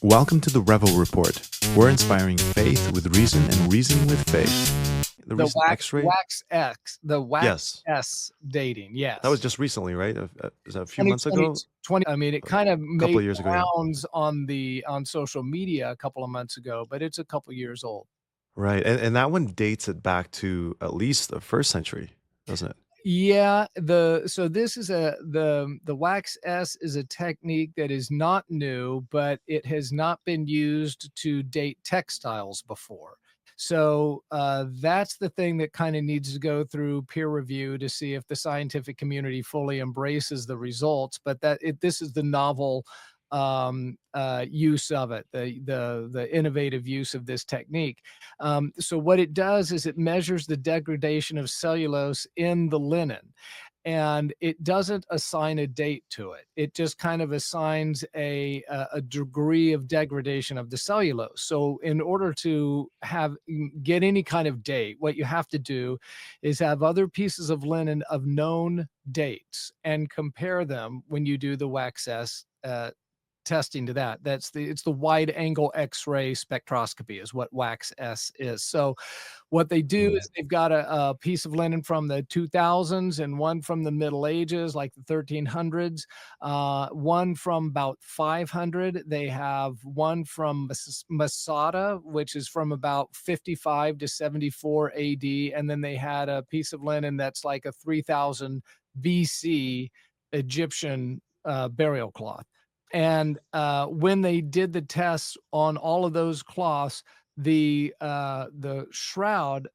Welcome to the Revo Report. We're inspiring faith with reason and reason with faith. The The recent X-ray? wax Yes. S dating, That was yes. just recently, right? Is that a few months 2020 ago? I mean, it A kind of couple made of years ago, yeah. rounds on social media a couple of months ago, but it's a couple years old. Right. And that one dates it back to at least the first century, doesn't it? Yeah, so this is the wax S is a technique that is not new, but it has not been used to date textiles before. So that's the thing that kind of needs to go through peer review to see if the scientific community fully embraces the results. But this is the novel use of it, the innovative use of this technique. So what it does is it measures the degradation of cellulose in the linen, and it doesn't assign a date to it. It just kind of assigns a degree of degradation of the cellulose. So in order to get any kind of date, what you have to do is have other pieces of linen of known dates and compare them when you do the wax S testing to that. It's the wide angle X-ray spectroscopy is what wax S is. So what they do Mm. is they've got a piece of linen from the 2000s and one from the Middle Ages, like the 1300s, one from about 500. They have one from Masada, which is from about 55 to 74 AD. And then they had a piece of linen that's like a 3000 BC Egyptian burial cloth. And when they did the tests on all of those cloths, the shroud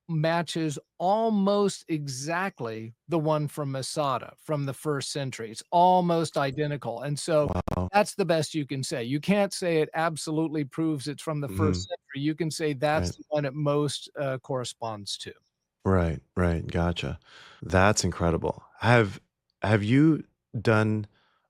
matches almost exactly the one from Masada from the first century. It's almost identical. And so Wow. that's the best you can say. You can't say it absolutely proves it's from the Mhm. first century. You can say that's Right. the one it most corresponds to. Right. Right. Gotcha. That's incredible. Have you done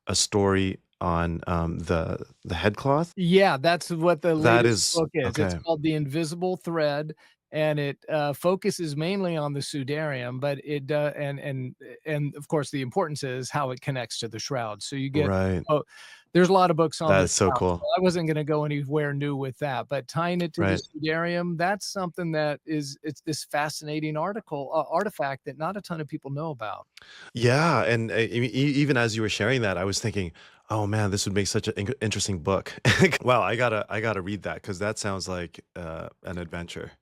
a story on the headcloth? Yeah, that's what the That latest is book is. It's okay. called The Invisible Thread, and it, focuses mainly on the Sudarium, but it and of course, the importance is how it connects to the shroud. So you get Right. oh, there's a lot of books on That the is so shroud, so cool. I wasn't gonna go anywhere new with that, but tying it to the Right. Sudarium, that's something that it's this fascinating artifact that not a ton of people know about. Yeah, and, even as you were sharing that, I was thinking, "Oh, man, this would make such an interesting book." Wow, I gotta read that because that sounds like, an adventure,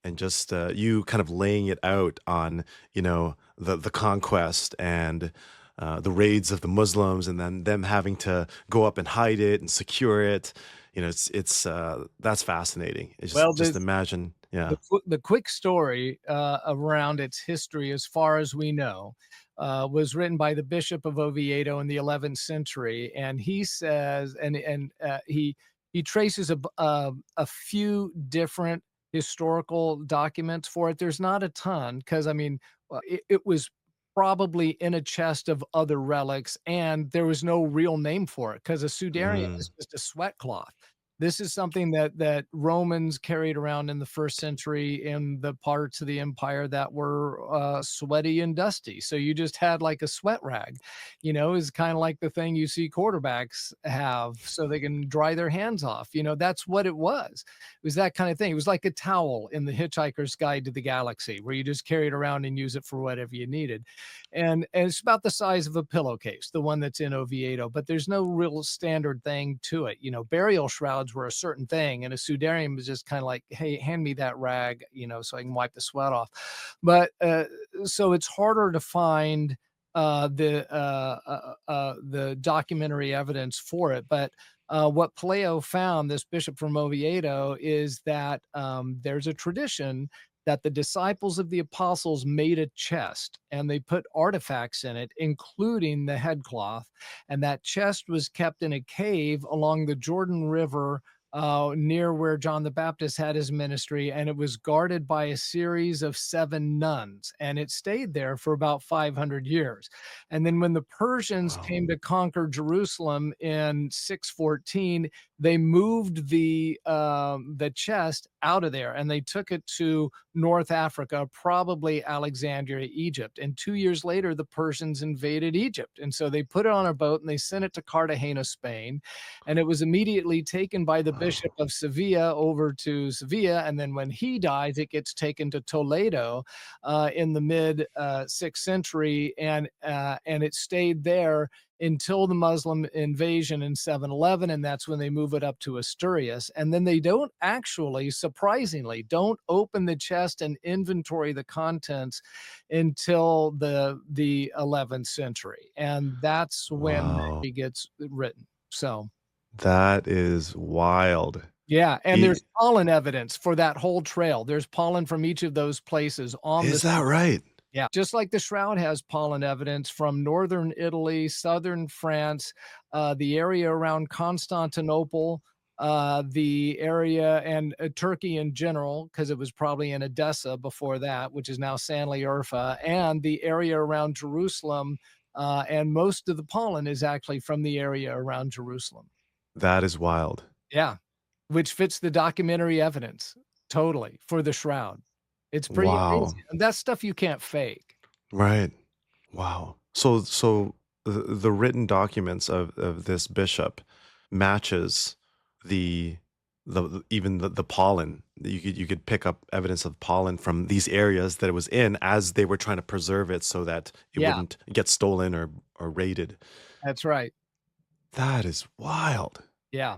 and just, you kind of laying it out on, the conquest and, the raids of the Muslims, and then them having to go up and hide it and secure it. That's fascinating. It's Well, just imagine, yeah. the quick story around its history, as far as we know, was written by the Bishop of Oviedo in the 11th century, and he says, he traces a few different historical documents for it. There's not a ton because I mean, it was probably in a chest of other relics, and there was no real name for it because a sudarium Mm, is just a sweat cloth. This is something that Romans carried around in the 1st century in the parts of the empire that were, sweaty and dusty. So you just had like a sweat rag, is kinda like the thing you see quarterbacks have so they can dry their hands off, that's what it was. It was that kinda thing. It was like a towel in The Hitchhiker's Guide to the Galaxy where you just carry it around and use it for whatever you needed. And it's about the size of a pillowcase, the one that's in Oviedo, but there's no real standard thing to it. Burial shrouds were a certain thing, and a sudarium is just kind of like, hey, hand me that rag, so I can wipe the sweat off. But so it's harder to find the documentary evidence for it. But what Paleo found, this bishop from Oviedo, is that there's a tradition that the disciples of the apostles made a chest and they put artifacts in it, including the headcloth. And that chest was kept in a cave along the Jordan River near where John the Baptist had his ministry. And it was guarded by a series of 7 nuns. And it stayed there for about 500 years. And then when the Persians wow. came to conquer Jerusalem in 614, they moved the chest out of there and they took it to North Africa, probably Alexandria, Egypt. And 2 years later, the Persians invaded Egypt. And so they put it on a boat and they sent it to Cartagena, Spain. And it was immediately taken by the Bishop Oh, of Sevilla over to Sevilla. And then when he dies, it gets taken to Toledo in the mid 6th century. And it stayed there until the Muslim invasion in 711, and that's when they move it up to Asturias. And then they don't actually, surprisingly, don't open the chest and inventory the contents until the 11th century, and that's when wow. it gets written. So That is wild. yeah, and E there's pollen evidence for that whole trail. There's pollen from each of those places on Is the that right? yeah, just like the shroud has pollen evidence from northern Italy, southern France, the area around Constantinople, the area and Turkey in general, because it was probably in Edessa before that, which is now Sanliurfa, and the area around Jerusalem. And most of the pollen is actually from the area around Jerusalem. That is wild. Yeah, which fits the documentary evidence totally for the shroud. It's pretty Wow. amazing. And that's stuff you can't fake. Right. Wow. So the written documents of this bishop matches the even the pollen. You could pick up evidence of pollen from these areas that it was in as they were trying to preserve it so that it Yeah, wouldn't get stolen or raided. that's right. That is wild. Yeah.